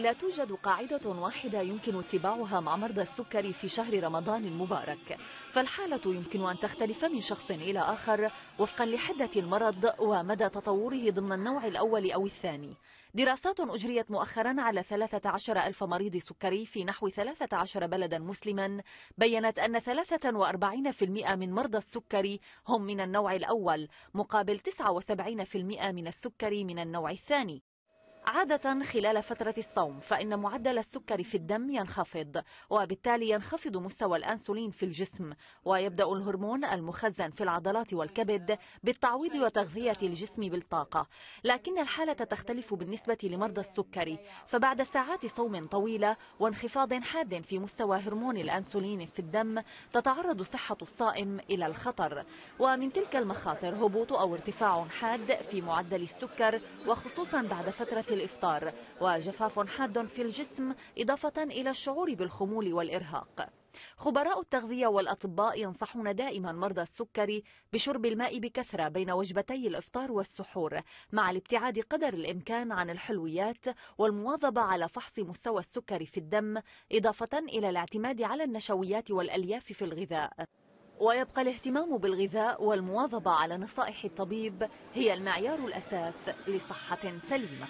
لا توجد قاعدة واحدة يمكن اتباعها مع مرضى السكري في شهر رمضان المبارك، فالحالة يمكن أن تختلف من شخص إلى آخر وفقا لحدة المرض ومدى تطوره ضمن النوع الأول أو الثاني. دراسات أجريت مؤخرا على 13,000 مريض سكري في نحو 13 بلدا مسلما بيّنت أن 43% من مرضى السكري هم من النوع الأول، مقابل 79% من السكري من النوع الثاني. عادة خلال فترة الصوم فإن معدل السكر في الدم ينخفض، وبالتالي ينخفض مستوى الأنسولين في الجسم، ويبدأ الهرمون المخزن في العضلات والكبد بالتعويض وتغذية الجسم بالطاقة. لكن الحالة تختلف بالنسبة لمرضى السكري، فبعد ساعات صوم طويلة وانخفاض حاد في مستوى هرمون الأنسولين في الدم تتعرض صحة الصائم إلى الخطر، ومن تلك المخاطر هبوط أو ارتفاع حاد في معدل السكر، وخصوصا بعد فترة الإفطار، وجفاف حاد في الجسم إضافة إلى الشعور بالخمول والإرهاق. خبراء التغذية والأطباء ينصحون دائما مرضى السكري بشرب الماء بكثرة بين وجبتي الإفطار والسحور، مع الابتعاد قدر الإمكان عن الحلويات والمواظبة على فحص مستوى السكر في الدم، إضافة إلى الاعتماد على النشويات والألياف في الغذاء. ويبقى الاهتمام بالغذاء والمواظبة على نصائح الطبيب هي المعيار الأساس لصحة سليمة.